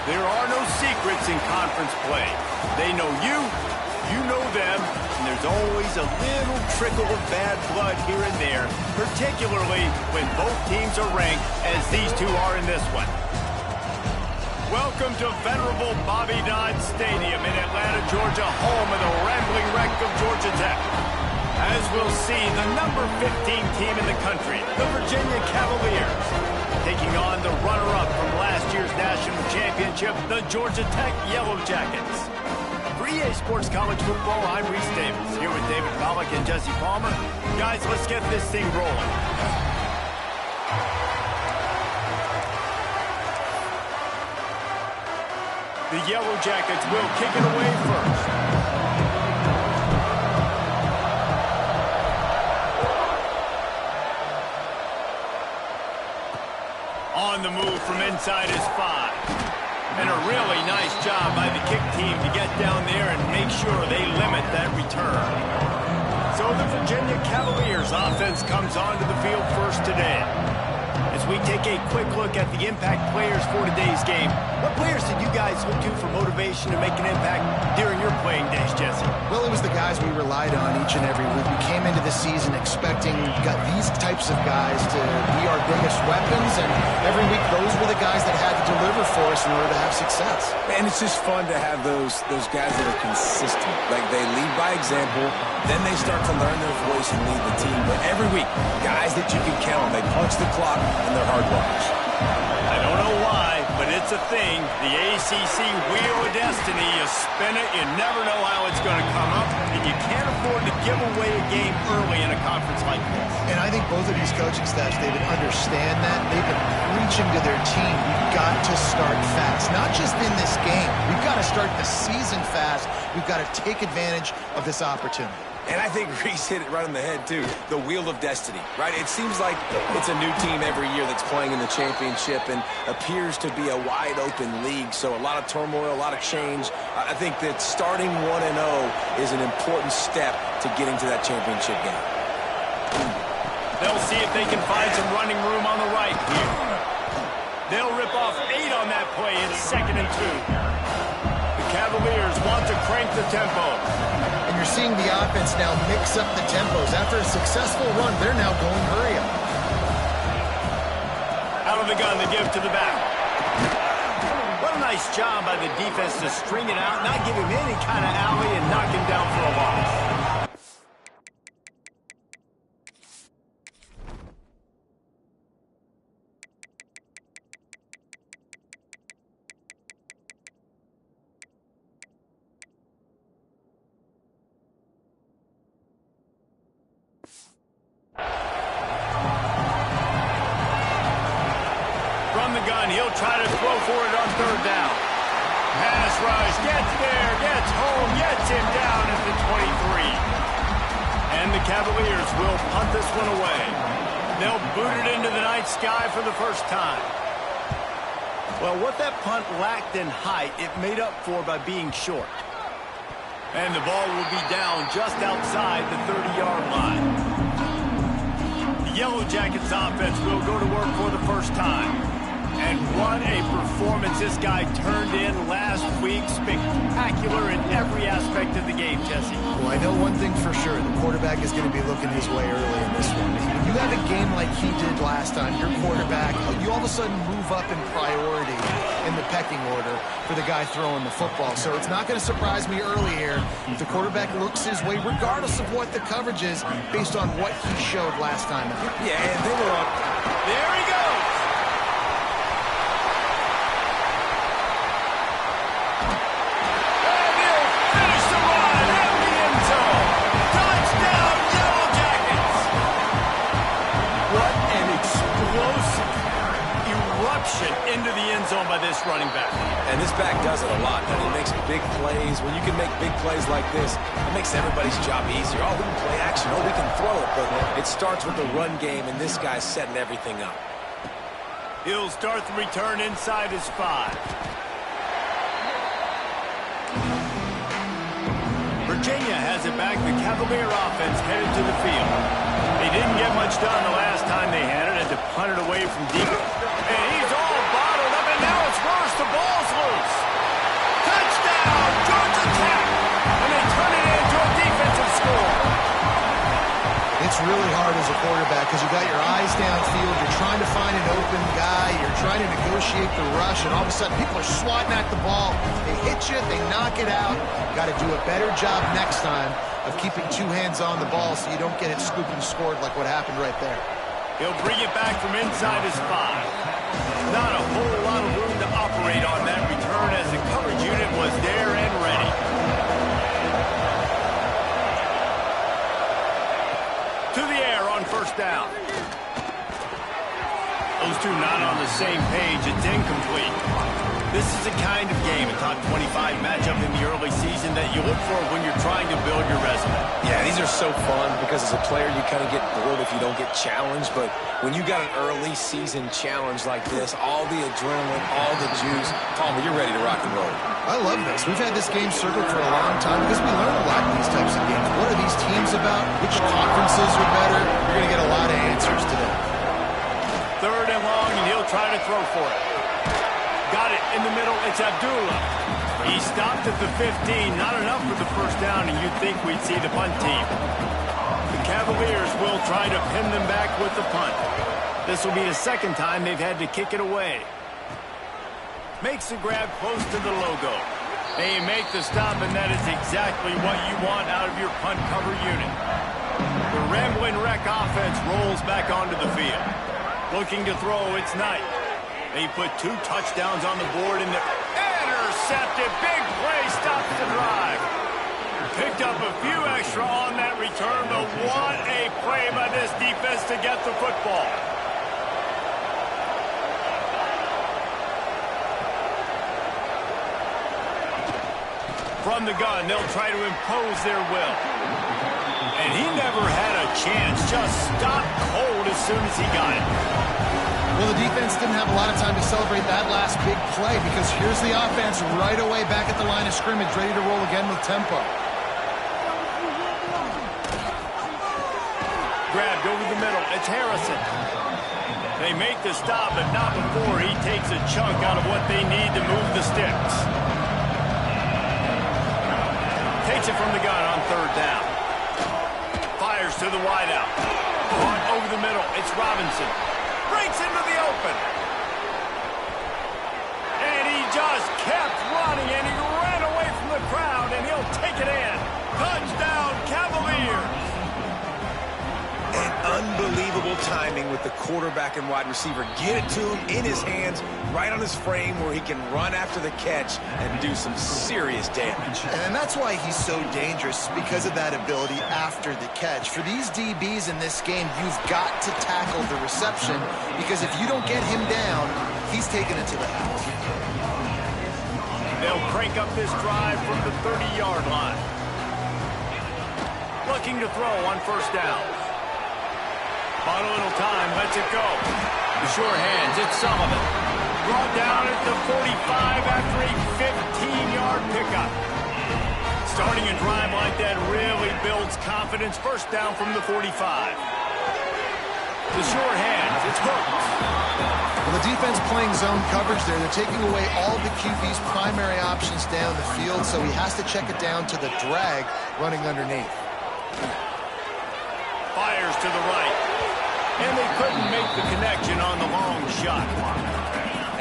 There are no secrets in conference play. They know you, you know them, and there's always a little trickle of bad blood here and there, particularly when both teams are ranked as these two are in this one. Welcome to venerable Bobby Dodd Stadium in Atlanta, Georgia, home of the rambling wreck of Georgia Tech. As we'll see, the number 15 team in the country, the Virginia Cavaliers, taking on the runner-up from last year's national championship, the Georgia Tech Yellow Jackets. For EA Sports College Football, I'm Reese Davis, here with David Pollack and Jesse Palmer. Guys, let's get this thing rolling. The Yellow Jackets will kick it away first. On the move from inside his 5. And a really nice job by the kick team to get down there and make sure they limit that return. So the Virginia Cavaliers offense comes onto the field first today. As we take a quick look at the impact players for today's game, what players did you guys look to for motivation to make an impact during your playing days, Jesse? Well, it was the guys we relied on each and every week. We came into the season expecting these types of guys to be our biggest weapons, and every week those were the guys that had to deliver for us in order to have success. And it's just fun to have those guys that are consistent. Like, they lead by example, then they start to learn their voice and lead the team. But every week, guys that you can count on, they punch the clock and they're hard workers. I don't know why, but it's a thing. The ACC Wheel of Destiny, you spin it, you never know how it's going to come up, and you can't afford to give away a game early in a conference like this. And I think both of these coaching staffs, David, understand that. They've been preaching to their team, we've got to start fast. Not just in this game. We've got to start the season fast. We've got to take advantage of this opportunity. And I think Reese hit it right on the head, too. The Wheel of Destiny, right? It seems like it's a new team every year that's playing in the championship and appears to be a wide-open league. So a lot of turmoil, a lot of change. I think that starting 1-0 is an important step to getting to that championship game. They'll see if they can find some running room on the right here. They'll rip off 8 on that play. It's 2nd and 2. The Cavaliers want to crank the tempo. And you're seeing the offense now mix up the tempos. After a successful run, they're now going hurry up. Out of the gun, they give to the back. What a nice job by the defense to string it out, not give him any kind of alley, and knock him down for a loss. From the gun, he'll try to throw for it on 3rd down. Pass rush, gets there, gets home, gets him down at the 23. And the Cavaliers will punt this one away. They'll boot it into the night sky for the first time. Well, what that punt lacked in height, it made up for by being short. And the ball will be down just outside the 30-yard line. The Yellow Jackets offense will go to work for the first time. And what a performance this guy turned in last week. Spectacular in every aspect of the game, Jesse. Well, I know one thing for sure. The quarterback is going to be looking his way early in this one. When you have a game like he did last time, your quarterback, you all of a sudden move up in priority in the pecking order for the guy throwing the football. So it's not going to surprise me early here if the quarterback looks his way, regardless of what the coverage is, based on what he showed last time out. Yeah, and they were up. There he goes. Into the end zone by this running back. And this back does it a lot. And he makes big plays. When you can make big plays like this, it makes everybody's job easier. Oh, we can play action. Oh, we can throw it. But it starts with the run game, and this guy's setting everything up. He'll start the return inside his 5. Virginia has it back. The Cavalier offense headed to the field. They didn't get much done the last time they had it, had to punt it away from deep. And he's all bottled up, and now it's worse. The ball's loose. really hard as a quarterback because you got your eyes downfield. You're trying to find an open guy. You're trying to negotiate the rush, and all of a sudden people are swatting at the ball. They hit you. They knock it out. Got to do a better job next time of keeping two hands on the ball so you don't get it scooped and scored like what happened right there. He'll bring it back from inside his 5. Not a whole lot of room to operate on that return as the coverage unit was there and ready. To the air on first down. Those two not on the same page. It's incomplete. This is the kind of game, a top 25 matchup in the early season that you look for when you're trying to build your resume. Yeah, these are so fun because as a player, you kind of get bored if you don't get challenged. But when you got an early season challenge like this, all the adrenaline, all the juice, Palmer, you're ready to rock and roll. I love this. We've had this game circled for a long time because we learn a lot in these types of games. What are these teams about? Which conferences are better? You're going to get a lot of answers today. 3rd and long, and he'll try to throw for it. Got it in the middle. It's Abdullah. He stopped at the 15. Not enough for the first down, and you'd think we'd see the punt team. The Cavaliers will try to pin them back with the punt. This will be the second time they've had to kick it away. Makes the grab close to the logo. They make the stop, and that is exactly what you want out of your punt cover unit. The Ramblin' Wreck offense rolls back onto the field. Looking to throw, it's Knight. They put 2 touchdowns on the board, and they're intercepted. Big play stops the drive. Picked up a few extra on that return, but what a play by this defense to get the football. From the gun, they'll try to impose their will. And he never had a chance. Just stopped cold as soon as he got it. Well, the defense didn't have a lot of time to celebrate that last big play because here's the offense right away back at the line of scrimmage, ready to roll again with tempo. Grabbed over the middle. It's Harrison. They make the stop, but not before he takes a chunk out of what they need to move the sticks. Takes it from the gun on 3rd down. Fires to the wideout. Caught over the middle. It's Robinson. Breaks into the open. And he just kept running, and he ran away from the crowd, and he'll take it in. Touchdown, Cavaliers. And unbelievable timing with the quarterback and wide receiver. Get it to him in his hands, right on his frame where he can run after the catch and do some serious damage. And that's why he's so dangerous, because of that ability after the catch. For these DBs in this game, you've got to tackle the reception, because if you don't get him down, he's taking it to the house. They'll crank up this drive from the 30-yard line. Looking to throw on first down. On a little time, lets it go. The sure hands, it's Sullivan. Brought down at the 45 after a 15-yard pickup. Starting a drive like that really builds confidence. First down from the 45. The sure hands, it's Hooks. Well, the defense playing zone coverage there. They're taking away all the QB's primary options down the field, so he has to check it down to the drag running underneath. Fires to the right. And they couldn't make the connection on the long shot.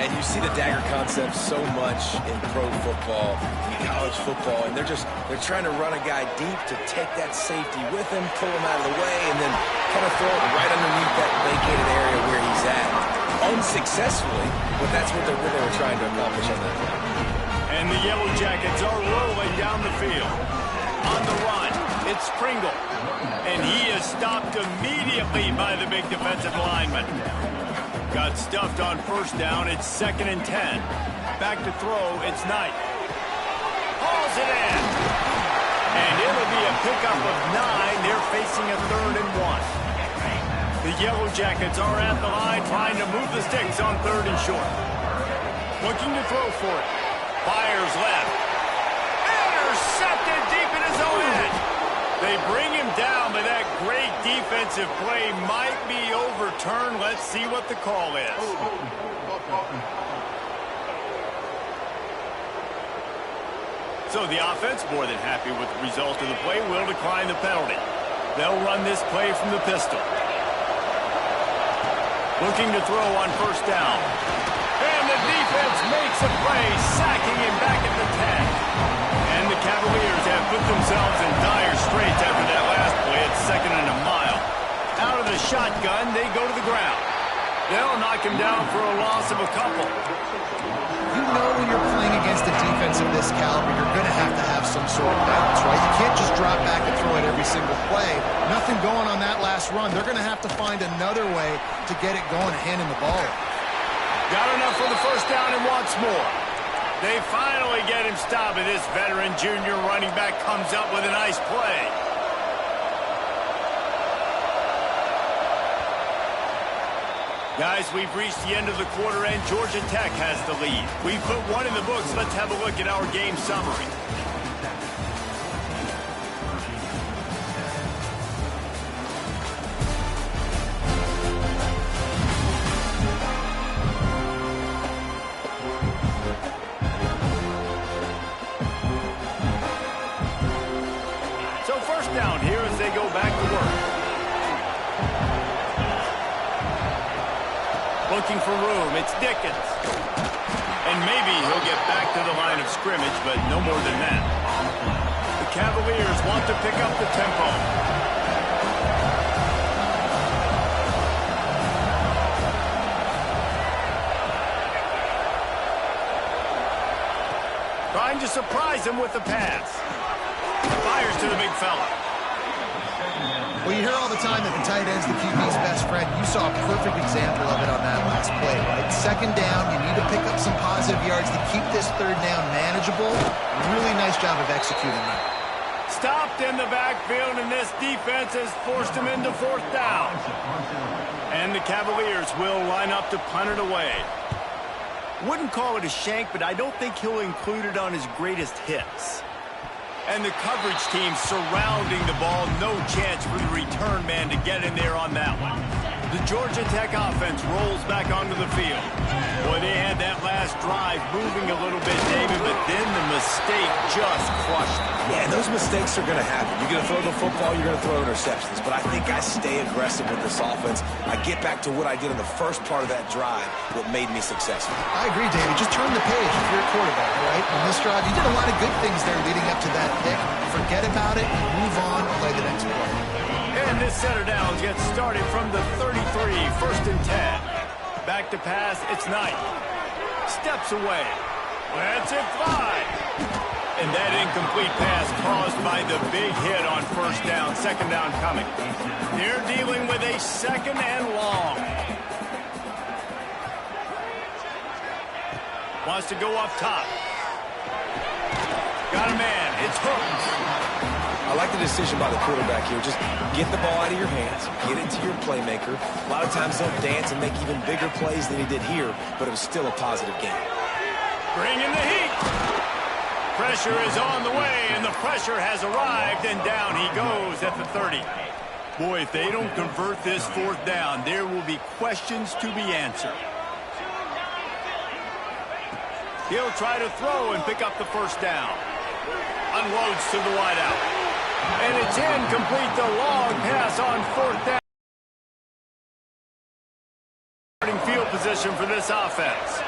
And you see the dagger concept so much in pro football, college football, and they're trying to run a guy deep to take that safety with him, pull him out of the way, and then kind of throw it right underneath that vacated area where he's at. Unsuccessfully, but that's what they were trying to accomplish on that play. And the Yellow Jackets are rolling down the field. On the run, it's Pringle. And he is stopped immediately by the big defensive lineman. Got stuffed on first down. It's 2nd and 10. Back to throw. It's Knight. Hauls it in. And it'll be a pickup of 9. They're facing a 3rd and 1. The Yellow Jackets are at the line trying to move the sticks on 3rd and short. Looking to throw for it. Fires left. Intercepted deep in his own end. They bring him down, but that great defensive play might be overturned. Let's see what the call is. So the offense, more than happy with the result of the play, will decline the penalty. They'll run this play from the pistol. Looking to throw on first down. And the defense makes a play, sacking him back at the 10. And the Cavaliers have put themselves in dire straits after that last play at 2nd and a mile. Out of the shotgun, they go to the ground. They'll knock him down for a loss of a couple. You know when you're playing against a defense of this caliber, you're going to have some sort of balance, right? You can't just drop back and throw it every single play. Nothing going on that last run. They're going to have to find another way to get it going and handing the ball. Got enough for the first down and wants more. They finally get him stopped, and this veteran junior running back comes up with a nice play. Guys, we've reached the end of the quarter, and Georgia Tech has the lead. We've put one in the books. Let's have a look at our game summary. So first down here as they go back to work. Looking for room, it's Dickens. And maybe he'll get back to the line of scrimmage, but no more than that. The Cavaliers want to pick up the tempo. Trying to surprise him with the pass. Fires to the big fella. Well, you hear all the time that the tight end's the QB's best friend. You saw a perfect example of it on that last play, right? 2nd down, you need to pick up some positive yards to keep this 3rd down manageable. Really nice job of executing that. Stopped in the backfield, and this defense has forced him into 4th down. And the Cavaliers will line up to punt it away. Wouldn't call it a shank, but I don't think he'll include it on his greatest hits. And the coverage team surrounding the ball. No chance for the return man to get in there on that one. The Georgia Tech offense rolls back onto the field. Boy, they had that last drive moving a little bit, David, but then the mistake just crushed them. Yeah, those mistakes are going to happen. You're going to throw the football, you're going to throw interceptions. But I think I stay aggressive with this offense. I get back to what I did in the first part of that drive, what made me successful. I agree, David. Just turn the page if you're a quarterback, right? On this drive, you did a lot of good things there leading up to that pick. Forget about it, move on, play the next play. And this setter downs gets started from the 33, 1st and 10. Back to pass, it's Knight. Steps away. That's it, 5. And that incomplete pass caused by the big hit on first down. 2nd down coming. They're dealing with a 2nd and long. Wants to go up top. Got a man. It's Hooks. I like the decision by the quarterback here. Just get the ball out of your hands, get it to your playmaker. A lot of times they'll dance and make even bigger plays than he did here, but it was still a positive game. Bring in the heat. Pressure is on the way, and the pressure has arrived, and down he goes at the 30. Boy, if they don't convert this 4th down, there will be questions to be answered. He'll try to throw and pick up the first down. Unloads to the wideout. And it's incomplete, the long pass on 4th down. Starting field position for this offense.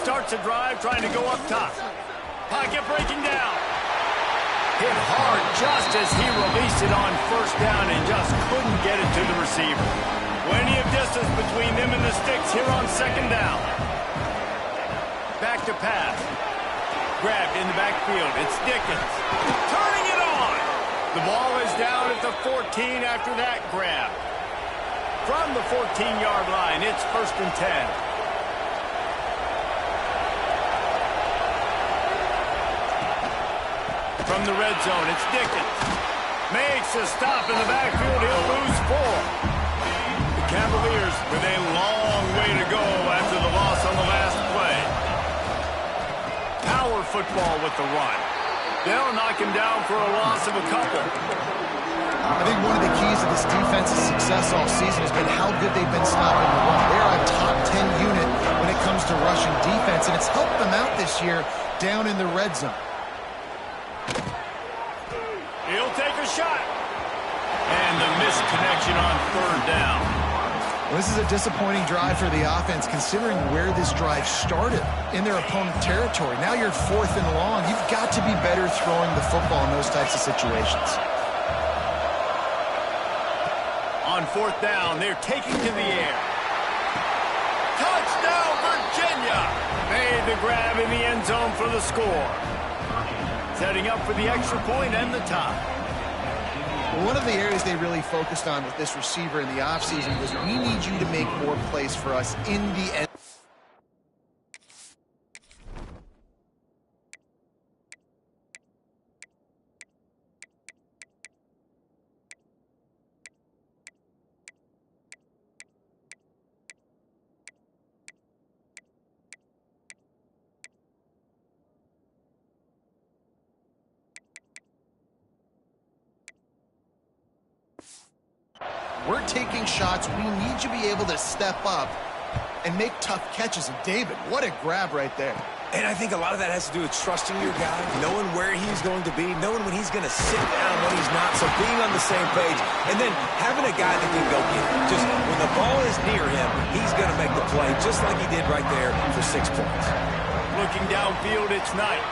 Starts a drive trying to go up top. Pocket breaking down. Hit hard just as he released it on first down and just couldn't get it to the receiver. Plenty of distance between them and the sticks here on 2nd down. Back to pass. Grabbed in the backfield. It's Dickens. Turning it on. The ball is down at the 14 after that grab. From the 14-yard line, it's 1st and 10. From the red zone, it's Dickens. Makes a stop in the backfield. He'll lose 4. The Cavaliers with a long way to go after the loss on the last play. Power football with the run. They'll knock him down for a loss of a couple. I think one of the keys to this defense's success all season has been how good they've been stopping the run. They're a top 10 unit when it comes to rushing defense, and it's helped them out this year down in the red zone. He'll take a shot. And the missed connection on third down. Well, this is a disappointing drive for the offense, considering where this drive started, in their opponent territory. Now you're 4th and long. You've got to be better throwing the football in those types of situations. On 4th down, they're taking to the air. Touchdown, Virginia! Made the grab in the end zone for the score. Setting up for the extra point and the tie. Well, one of the areas they really focused on with this receiver in the offseason was, we need you to make more plays for us in the end. We're taking shots. We need you to be able to step up and make tough catches. And David, what a grab right there. And I think a lot of that has to do with trusting your guy, knowing where he's going to be, knowing when he's going to sit down, when he's not, so being on the same page, and then having a guy that can go get it. Just when the ball is near him, he's going to make the play, just like he did right there for 6 points. Looking downfield, it's Knight.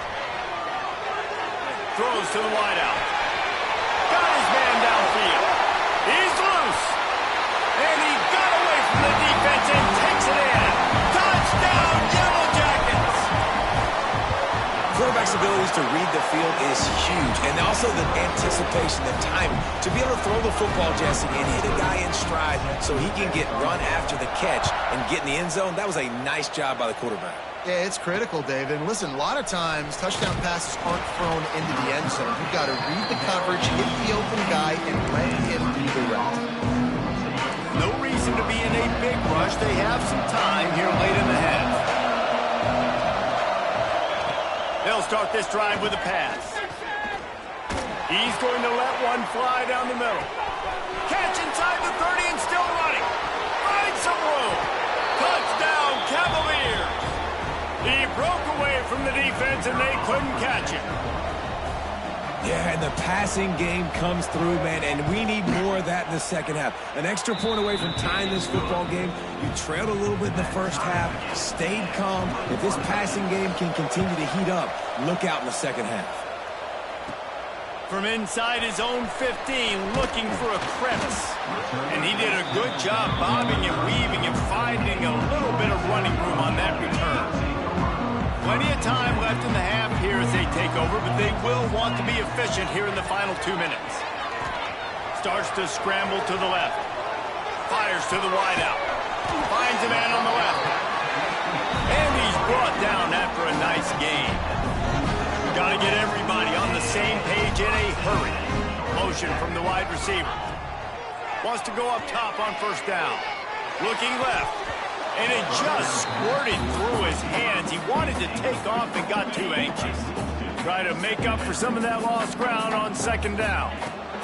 Throws to the wideout. Got his man downfield. He's loose. And he got away from the defense and takes it in. Touchdown, Yellow Jackets! Quarterback's abilities to read the field is huge. And also the anticipation, the timing. To be able to throw the football, Jesse, and hit a guy in stride so he can get run after the catch and get in the end zone, that was a nice job by the quarterback. Yeah, it's critical, David. And listen, a lot of times, touchdown passes aren't thrown into the end zone. You've got to read the coverage, hit the open guy, and let him do the rest. No reason to be in a big rush. They have some time here late in the half. They'll start this drive with a pass. He's going to let one fly down the middle. Catch inside the 30 and still running. Finds some room. Touchdown, Cavaliers. He broke away from the defense, and they couldn't catch him. Yeah, and the passing game comes through, man, and we need more of that in the second half. An extra point away from tying this football game. You trailed a little bit in the first half, stayed calm. If this passing game can continue to heat up, look out in the second half. From inside his own 15, looking for a crevice. And he did a good job bobbing and weaving and finding a little bit of running room on that return. Plenty of time left in the half here as they take over, but they will want to be efficient here in the final 2 minutes. Starts to scramble to the left. Fires to the wideout. Finds a man on the left. And he's brought down after a nice gain. Got to get everybody on the same page in a hurry. Motion from the wide receiver. Wants to go up top on first down. Looking left. And it just squirted through his hands. He wanted to take off and got too anxious. Try to make up for some of that lost ground on second down.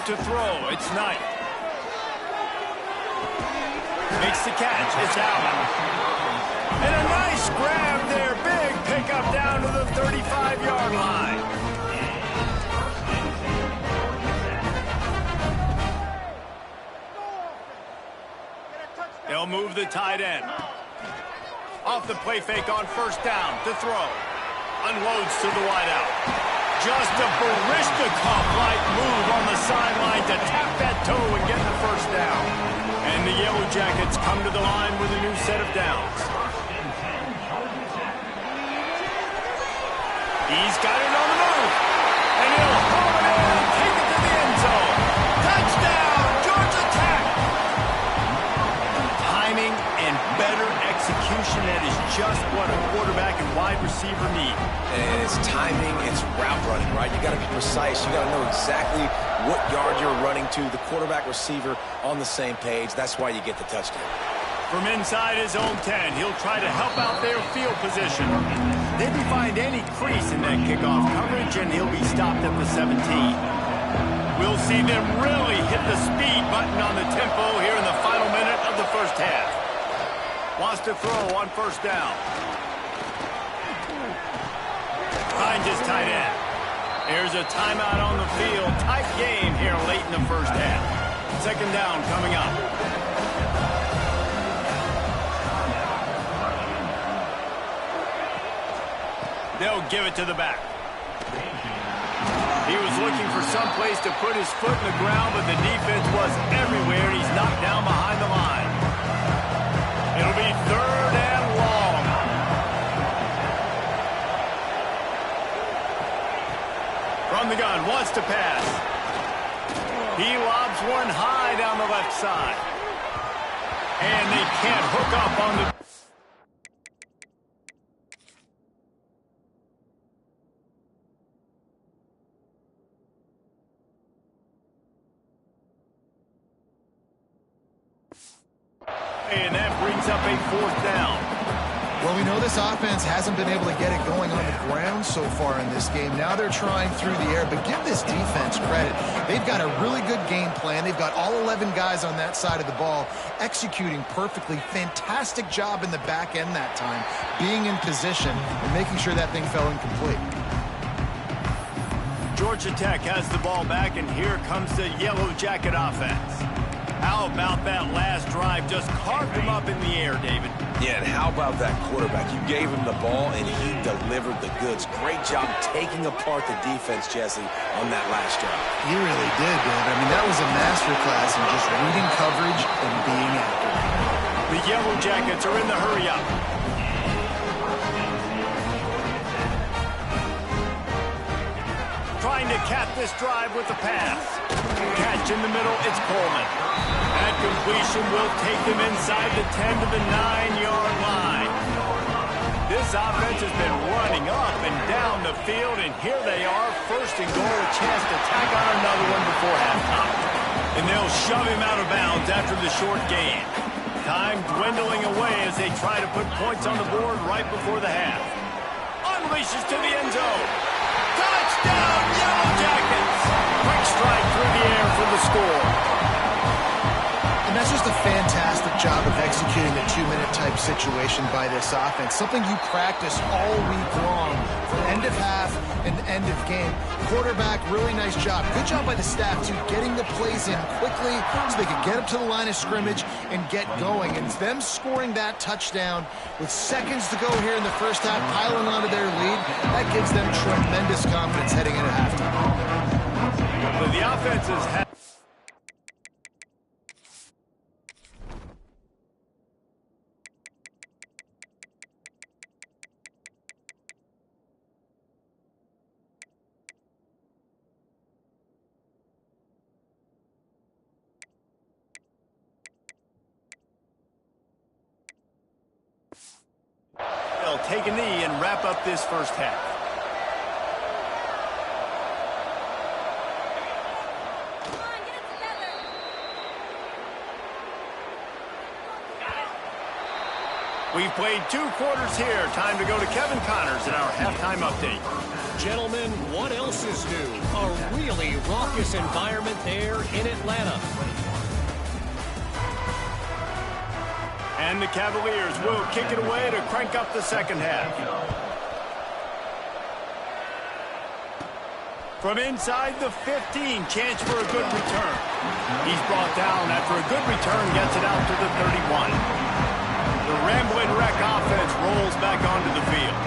To throw, it's Knight. Makes the catch, it's Allen. And a nice grab there, big pickup down to the 35-yard line. They'll move the tight end. Off the play fake on first down to throw. Unloads to the wideout. Just a Barishnikov-like move on the sideline to tap that toe and get the first down. And the Yellow Jackets come to the line with a new set of downs. He's got it on the move. And he'll haul it in and take it to the end zone. Touchdown, Georgia Tech. Timing and better execution, that is just what a quarterback and wide receiver need. And it's timing, it's route running, right? You got to be precise. You got to know exactly what yard you're running to. The quarterback receiver on the same page. That's why you get the touchdown. From inside his own 10, he'll try to help out their field position. Didn't find any crease in that kickoff coverage, and he'll be stopped at the 17. We'll see them really hit the speed button on the tempo here in the final minute of the first half. Wants to throw on first down. finds his tight end. Here's a timeout on the field. Tight game here late in the first half. Second down coming up. They'll give it to the back. He was looking for some place to put his foot in the ground, but the defense was everywhere, and he's knocked down behind the line. It'll be third and long. From the gun, wants to pass. He lobs one high down the left side. And they can't hook up on the... And that brings up a fourth down. Well, we know this offense hasn't been able to get it going on the ground so far in this game. Now they're trying through the air, but give this defense credit. They've got a really good game plan. They've got all 11 guys on that side of the ball executing perfectly. Fantastic job in the back end that time, being in position and making sure that thing fell incomplete. Georgia Tech has the ball back, and here comes the Yellow Jacket offense. How about that last drive? Just carved him up in the air, David. Yeah, and how about that quarterback? You gave him the ball, and he delivered the goods. Great job taking apart the defense, Jesse, on that last drive. He really did, David. I mean, that was a masterclass in just reading coverage and being accurate. The Yellow Jackets are in the hurry-up. Trying to cap this drive with the pass. Catch in the middle, it's Coleman. That completion will take them inside the 10 to the 9-yard line. This offense has been running up and down the field, and here they are, first and goal, a chance to tack on another one before halftime. And they'll shove him out of bounds after the short gain. Time dwindling away as they try to put points on the board right before the half. Unleashes to the end zone. Touchdown, Yellow Jackets! Quick strike through the air for the score. And that's just a fantastic job of executing a two-minute type situation by this offense. Something you practice all week long for end of half and end of game. Quarterback, really nice job. Good job by the staff, too, getting the plays in quickly so they could get up to the line of scrimmage and get going. And them scoring that touchdown with seconds to go here in the first half, piling onto their lead, that gives them tremendous confidence heading into halftime. So the offense has they'll take a knee and wrap up this first half. We've played 2 quarters here. Time to go to Kevin Connors in our halftime update. Gentlemen, what else is new? A really raucous environment there in Atlanta. And the Cavaliers will kick it away to crank up the second half. From inside the 15, chance for a good return. He's brought down after a good return, gets it out to the 31. The Ramblin' Wreck offense rolls back onto the field.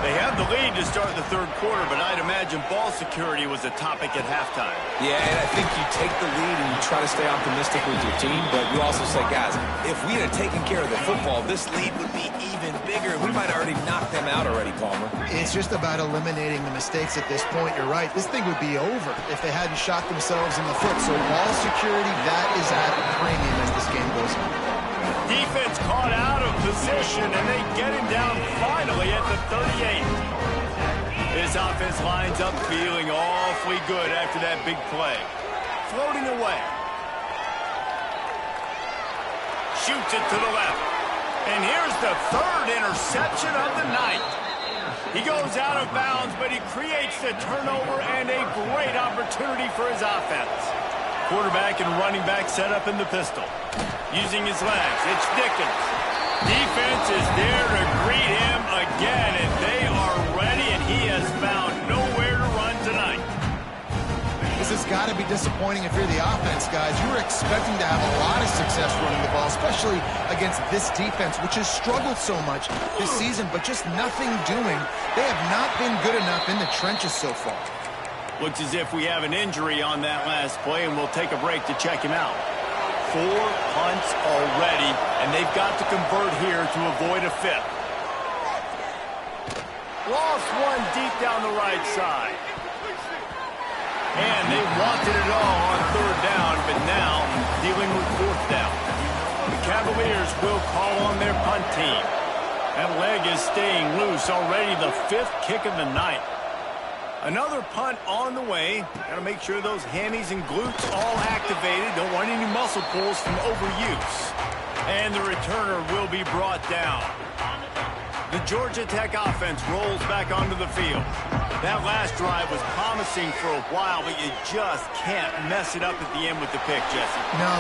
They have the lead to start the third quarter, but I'd imagine ball security was a topic at halftime. Yeah, and I think you take the lead and you try to stay optimistic with your team, but you also say, guys, if we had taken care of the football, this lead would be even bigger, and we might have already knocked them out already, Palmer. It's just about eliminating the mistakes at this point. You're right. This thing would be over if they hadn't shot themselves in the foot. So ball security, that is at a premium as this game goes on. Defense caught out of position, and they get him down finally at the 38. This offense lines up feeling awfully good after that big play. Floating away. Shoots it to the left. And here's the third interception of the night. He goes out of bounds, but he creates the turnover and a great opportunity for his offense. Quarterback and running back set up in the pistol. Using his legs, it's Dickens. Defense is there to greet him again, and they are ready, and he has found has got to be disappointing if you're the offense, guys. You were expecting to have a lot of success running the ball, especially against this defense, which has struggled so much this season, but just nothing doing. They have not been good enough in the trenches so far. Looks as if we have an injury on that last play, and we'll take a break to check him out. 4 punts already, and they've got to convert here to avoid a 5th. Lost one deep down the right side. And they wanted it all on 3rd down, but now dealing with 4th down. The Cavaliers will call on their punt team. That leg is staying loose, already the 5th kick of the night. Another punt on the way. Got to make sure those hammies and glutes all activated. Don't want any muscle pulls from overuse. And the returner will be brought down. The Georgia Tech offense rolls back onto the field. That last drive was promising for a while, but you just can't mess it up at the end with the pick, Jesse. No,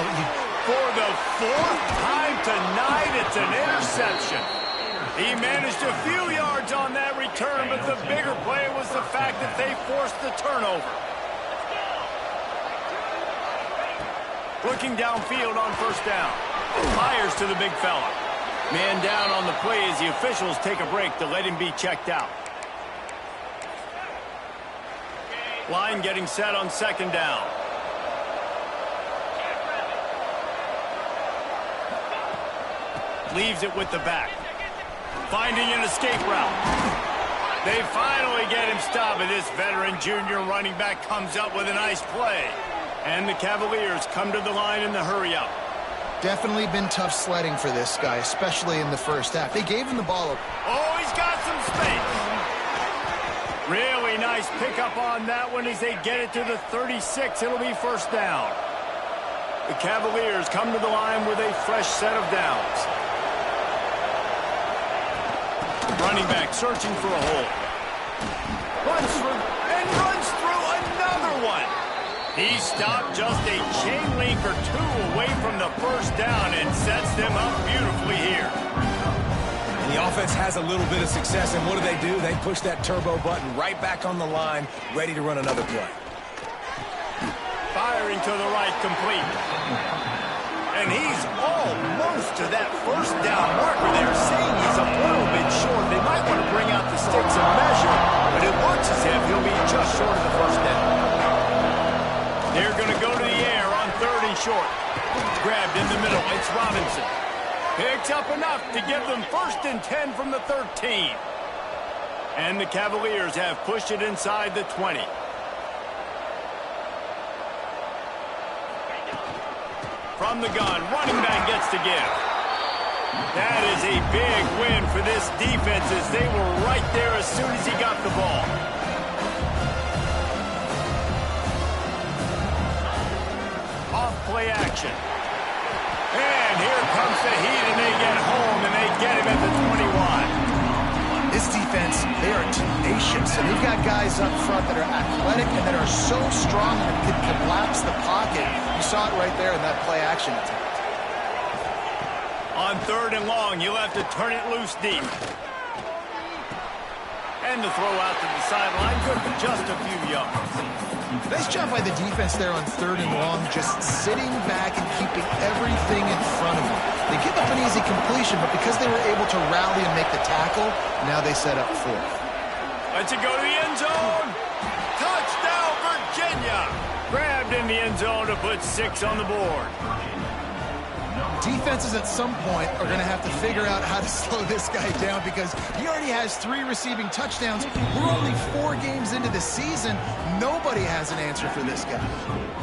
For the 4th time tonight, it's an interception. He managed a few yards on that return, but the bigger play was the fact that they forced the turnover. Looking downfield on 1st down. Fires to the big fella. Man down on the play as the officials take a break to let him be checked out. Line getting set on 2nd down. Leaves it with the back. Finding an escape route. They finally get him stopped, and this veteran junior running back comes up with a nice play. And the Cavaliers come to the line in the hurry-up. definitely been tough sledding for this guy, especially in the first half. They gave him the ball. Oh, he's got some space. Really nice pickup on that one as they get it to the 36. It'll be 1st down. The Cavaliers come to the line with a fresh set of downs. Running back searching for a hole. Runs through another one. He stopped just a chain link or two away from the 1st down and sets them up beautifully here. And the offense has a little bit of success, and what do? They push that turbo button right back on the line, ready to run another play. Firing to the right, complete. And he's almost to that 1st down marker there, saying he's a little bit short. They might want to bring out the sticks and measure, but it looks as if he'll be just short of the 1st down. They're going to go to the air on 3rd and short. Grabbed in the middle. It's Robinson. Picks up enough to give them 1st and 10 from the 13. And the Cavaliers have pushed it inside the 20. From the gun, running back gets to give. That is a big win for this defense as they were right there as soon as he got the ball. Off play action. And here comes the heat, and they get home, and they get him at the 21. This defense, they are tenacious, and they've got guys up front that are athletic and that are so strong that can collapse the pocket. You saw it right there in that play action attempt. On 3rd and long, you'll have to turn it loose deep. And the throw out to the sideline, good for just a few yards. Nice job by the defense there on 3rd and long, just sitting back and keeping everything in front of them. They give up an easy completion, but because they were able to rally and make the tackle, now they set up 4th. Let's it go to the end zone. Touchdown, Virginia. Grabbed in the end zone to put 6 on the board. Defenses at some point are going to have to figure out how to slow this guy down because he already has 3 receiving touchdowns. We're only 4 games into the season. Nobody has an answer for this guy.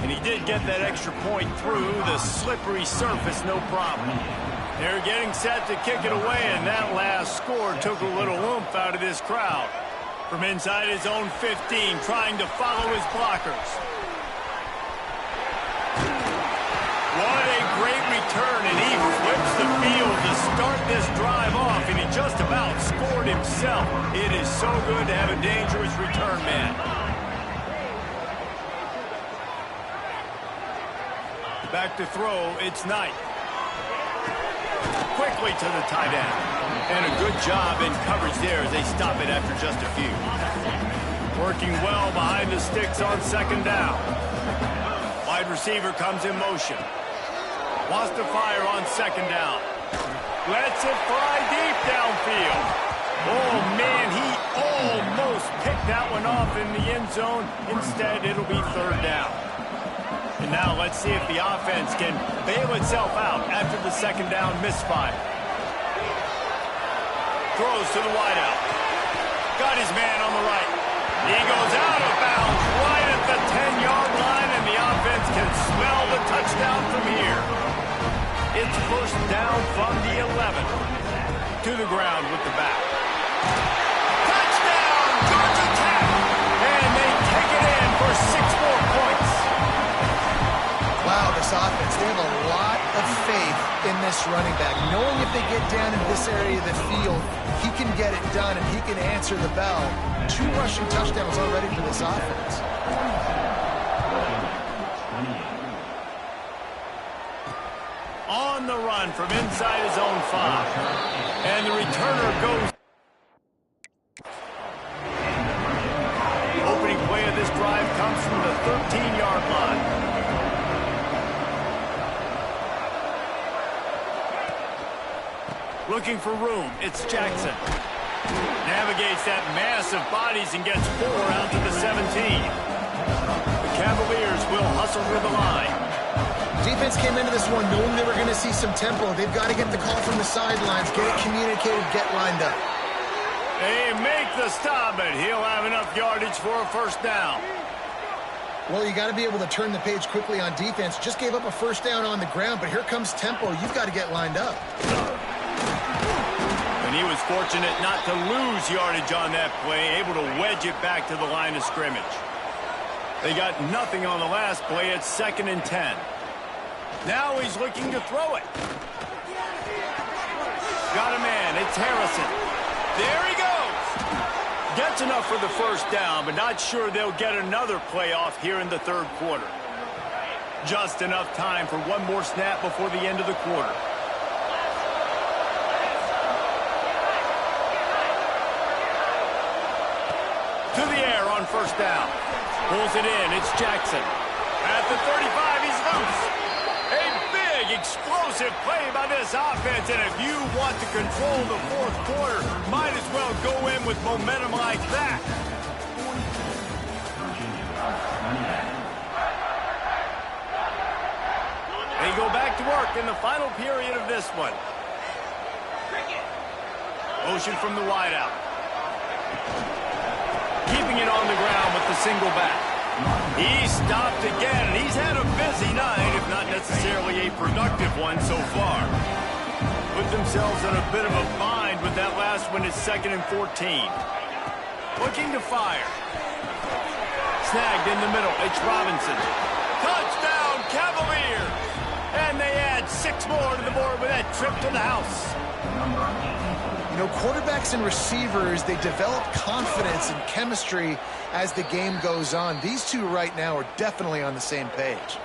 And he did get that extra point through the slippery surface, no problem. They're getting set to kick it away, and that last score took a little oomph out of this crowd. From inside his own 15, trying to follow his blockers. What a great return, and he flips the field to start this drive off, and he just about scored himself. It is so good to have a dangerous return man. Back to throw, it's Knight. Quickly to the tight end. And a good job in coverage there as they stop it after just a few. Working well behind the sticks on 2nd down. wide receiver comes in motion. Wants to fire on second down. Lets it fly deep downfield. Oh, man, he almost picked that one off in the end zone. Instead, it'll be third down. And now let's see if the offense can bail itself out after the second down misfire. Throws to the wideout. Got his man on the right. He goes out of bounds right at the 10-yard line, and the offense can smell the touchdown from here. It's first down from the 11. To the ground with the back. Touchdown! Georgia Tech! And they take it in for 6 more points. Wow, this offense, they have a lot of faith in this running back. Knowing if they get down in this area of the field, he can get it done and he can answer the bell. 2 rushing touchdowns already for this offense. On the run from inside his own 5. And the returner goes. Opening play of this drive comes from the 13-yard line. Looking for room, it's Jackson. Navigates that mass of bodies and gets 4 out to the 17. The Cavaliers will hustle through the line. Defense came into this one knowing they were going to see some tempo. They've got to get the call from the sidelines, get it communicated, get lined up. They make the stop, but he'll have enough yardage for a first down. Well, you got to be able to turn the page quickly on defense. Just gave up a first down on the ground, but here comes tempo. You've got to get lined up. And he was fortunate not to lose yardage on that play, able to wedge it back to the line of scrimmage. They got nothing on the last play. It's 2nd and 10. Now he's looking to throw it. Got a man. It's Harrison. There he goes. Gets enough for the first down, but not sure they'll get another play off here in the 3rd quarter. Just enough time for one more snap before the end of the quarter. To the air on first down. Pulls it in. It's Jackson. At the 35, he's loose. A big, explosive play by this offense, and if you want to control the 4th quarter, might as well go in with momentum like that. They go back to work in the final period of this one. Motion from the wideout. Keeping it on the ground with the single back. He stopped again, and he's had a busy night, if not necessarily a productive one so far. Put themselves in a bit of a bind with that last one. It's 2nd and 14. Looking to fire. Snagged in the middle. It's Robinson. Touchdown, Cavaliers! And they add 6 more to the board with that trip to the house. You know, quarterbacks and receivers, they develop confidence and chemistry as the game goes on. These two right now are definitely on the same page.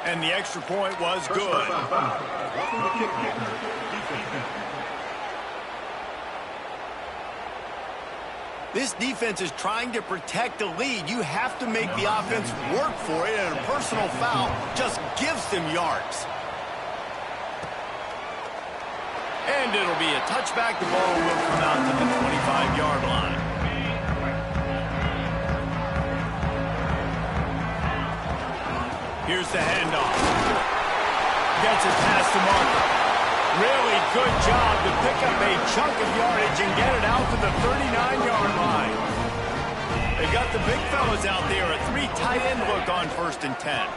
And the extra point was good. This defense is trying to protect the lead. You have to make the offense work for it, and a personal foul just gives them yards. And it'll be a touchback. The ball will come out to the 25-yard line. Here's the handoff. Gets it past the marker. Really good job to pick up a chunk of yardage and get it out to the 39-yard line. They got the big fellas out there. A 3 tight end look on 1st and 10.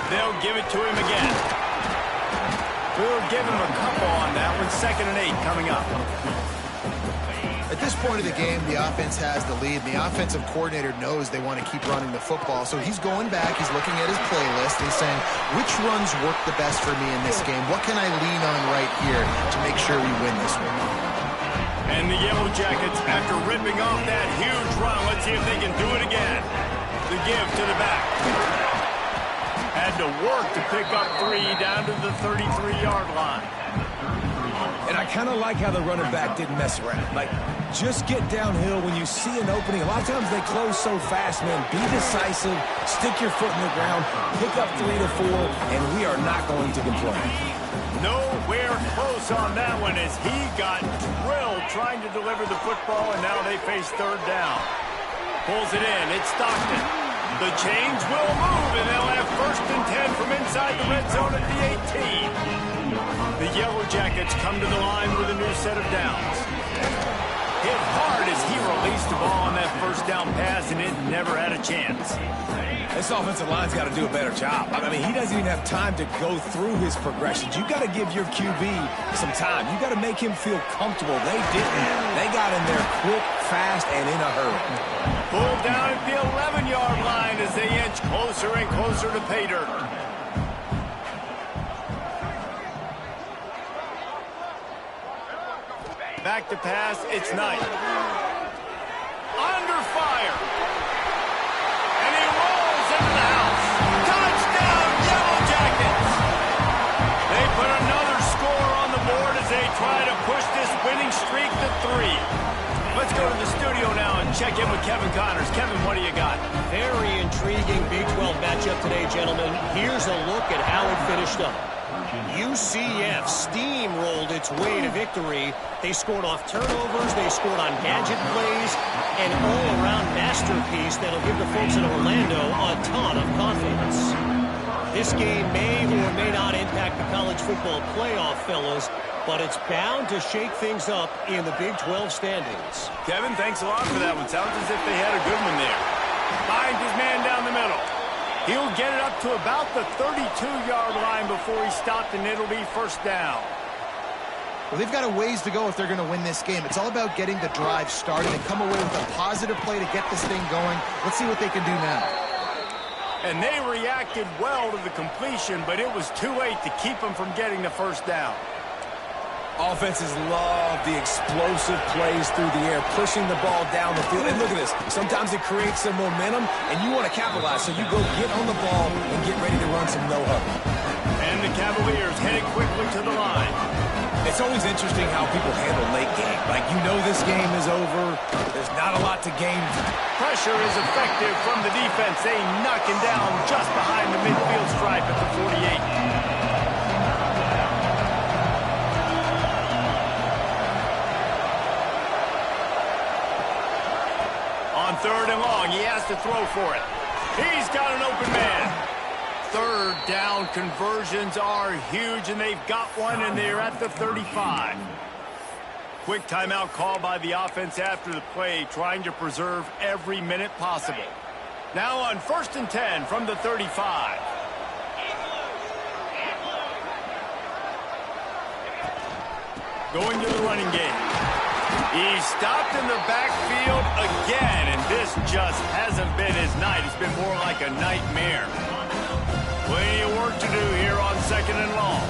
They'll give it to him again. We'll give him a couple on that one. 2nd and 8 coming up. At this point of the game, the offense has the lead. The offensive coordinator knows they want to keep running the football. So he's going back. He's looking at his playlist. He's saying, which runs work the best for me in this game? What can I lean on right here to make sure we win this one? And the Yellow Jackets, after ripping off that huge run, let's see if they can do it again. The give to the back. Had to work to pick up 3 down to the 33-yard line. And I kind of like how the running back didn't mess around. Like, just get downhill when you see an opening. A lot of times they close so fast, man. Be decisive, stick your foot in the ground, pick up 3 to 4, and we are not going to complain. Nowhere close on that one as he got drilled trying to deliver the football, and now they face third down. Pulls it in. It's Stockton. The chains will move, and they'll have 1st and 10 from inside the red zone at the 18. The Yellow Jackets come to the line with a new set of downs. Hit hard as he released the ball on that 1st down pass, and it never had a chance. This offensive line's got to do a better job. I mean, he doesn't even have time to go through his progressions. You got to give your QB some time. You got to make him feel comfortable. They didn't. They got in there quick, fast, and in a hurry. Pulled down at the 11-yard line as they inch closer and closer to pay dirt. Back to pass, it's Knight. Under fire. And he rolls into the house. Touchdown, Yellow Jackets! They put another score on the board as they try to push this winning streak to 3. Let's go to the studio now and check in with Kevin Connors. Kevin, what do you got? Very intriguing Big 12 matchup today, gentlemen. Here's a look at how it finished up. UCF steamrolled its way to victory. They scored off turnovers, they scored on gadget plays, an all-around masterpiece that'll give the folks in Orlando a ton of confidence. This game may or may not impact the college football playoff, fellas, but it's bound to shake things up in the Big 12 standings. Kevin, thanks a lot for that one. Sounds as if they had a good one there. Finds his man down the middle. He'll get it up to about the 32-yard line before he stopped, and it'll be 1st down. Well, they've got a ways to go if they're going to win this game. It's all about getting the drive started and come away with a positive play to get this thing going. Let's see what they can do now. And they reacted well to the completion, but it was too late to keep them from getting the 1st down. Offenses love the explosive plays through the air, pushing the ball down the field. And look at this. Sometimes it creates some momentum, and you want to capitalize. So you go get on the ball and get ready to run some no-huddle. And the Cavaliers headed quickly to the line. It's always interesting how people handle late game. Like, you know this game is over. There's not a lot to gain. Pressure is effective from the defense. They knock him down just behind the midfield stripe at the 48. On 3rd and long, he has to throw for it. He's got an open man. 3rd down conversions are huge, and they've got one, and they're at the 35. Quick timeout call by the offense after the play, trying to preserve every minute possible. Now on 1st and 10 from the 35. Going to the running game. He's stopped in the backfield again, and this just hasn't been his night. It's been more like a nightmare. Plenty of work to do here on 2nd and long.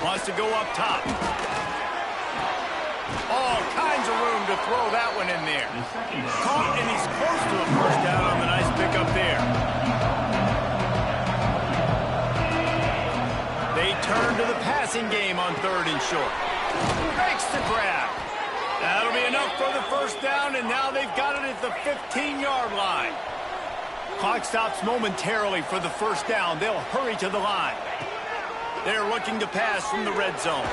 Wants to go up top. All kinds of room to throw that one in there. Caught, and he's close to a 1st down on the nice pickup there. They turn to the passing game on 3rd and short. Makes the grab. That'll be enough for the 1st down, and now they've got it at the 15-yard line. Clock stops momentarily for the 1st down. They'll hurry to the line. They're looking to pass from the red zone.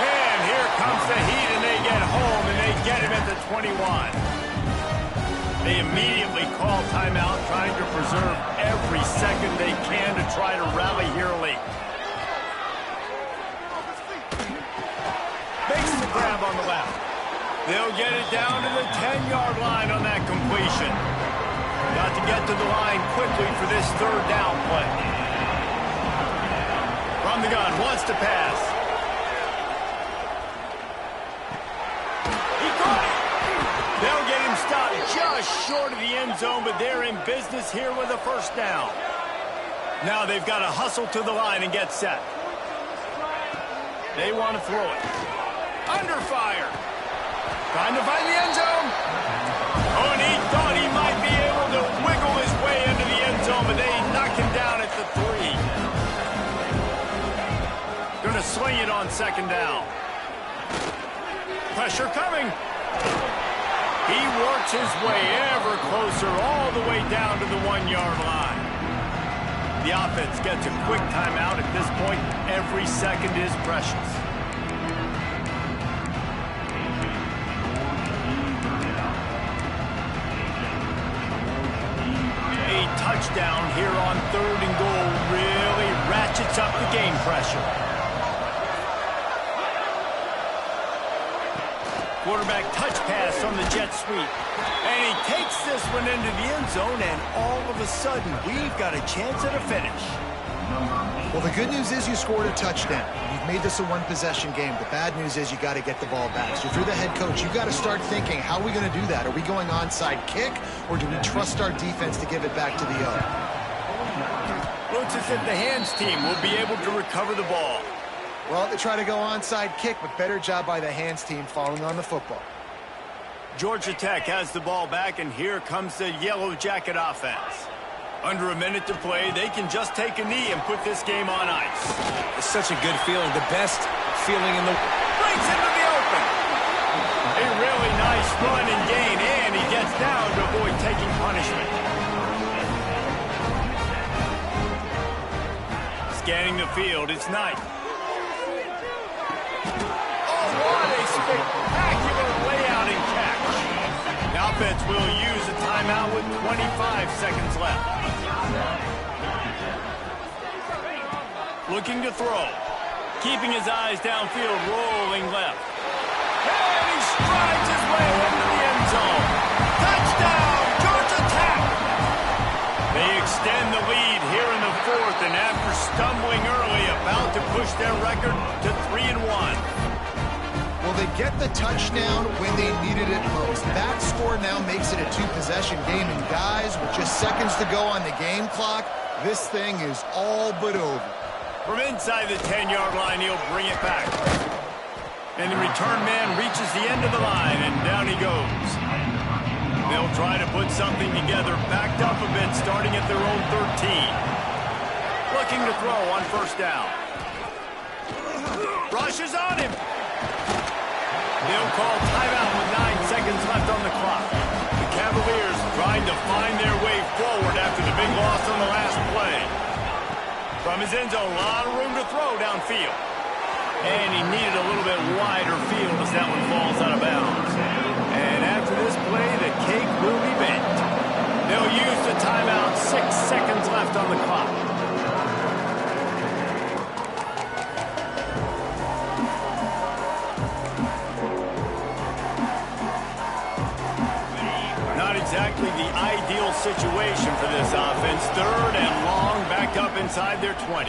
And here comes the heat, and they get home, and they get him at the 21. They immediately call timeout, trying to preserve every second they can to try to rally here late. Makes the grab on the left. They'll get it down to the 10-yard line on that completion. Got to get to the line quickly for this 3rd down play. From the gun, wants to pass. He caught it. They'll get him stopped just short of the end zone, but they're in business here with a 1st down. Now they've got to hustle to the line and get set. They want to throw it. Under fire. Trying to find the end zone. Oh, and he thought he might be able to wiggle his way second down. Pressure coming. He works his way ever closer all the way down to the 1-yard line. The offense gets a quick timeout at this point. Every second is precious. A touchdown here on 3rd and goal really ratchets up the game pressure. Quarterback touch pass on the jet sweep. And he takes this one into the end zone, and all of a sudden, we've got a chance at a finish. Well, the good news is you scored a touchdown. You've made this a one-possession game. The bad news is you got to get the ball back. So if you're the head coach, you got to start thinking, how are we going to do that? Are we going onside kick, or do we trust our defense to give it back to the O? Looks as if the hands team will be able to recover the ball. Well, they try to go onside kick, but better job by the hands team falling on the football. Georgia Tech has the ball back, and here comes the Yellow Jacket offense. Under a minute to play, they can just take a knee and put this game on ice. It's such a good feeling. The best feeling in the... Breaks into the open. A really nice run and gain, and he gets down to avoid taking punishment. Scanning the field, it's Knight. Oh, what a spectacular layout and catch. The offense will use a timeout with 25 seconds left. Looking to throw. Keeping his eyes downfield, rolling left. And he strides his way into the end zone. Touchdown, Georgia Tech! They extend the lead here in the 4th, and after stumbling early, about to push their record to 3-1. Well, they get the touchdown when they needed it most. That score now makes it a 2-possession game, and guys, with just seconds to go on the game clock, this thing is all but over. From inside the 10-yard line, he'll bring it back. And the return man reaches the end of the line, and down he goes. They'll try to put something together, backed up a bit, starting at their own 13. Looking to throw on 1st down. Rushes on him. They'll call timeout with 9 seconds left on the clock. The Cavaliers trying to find their way forward after the big loss on the last play. From his end zone, a lot of room to throw downfield. And he needed a little bit wider field as that one falls out of bounds. And after this play, the cake will be baked. They'll use the timeout, 6 seconds left on the clock. Not exactly the ideal situation for this offense. 3rd and long, backed up inside their 20.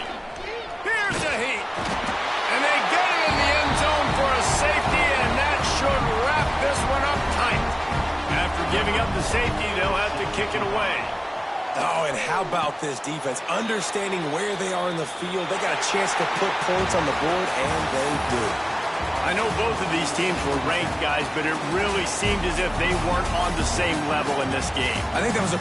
Here's the heat. And they get it in the end zone for a safety, and that should wrap this one up tight. After giving up the safety, they'll have to kick it away. Oh, and how about this defense? Understanding where they are in the field. They got a chance to put points on the board, and they do. I know both of these teams were ranked, guys, but it really seemed as if they weren't on the same level in this game. I think that was a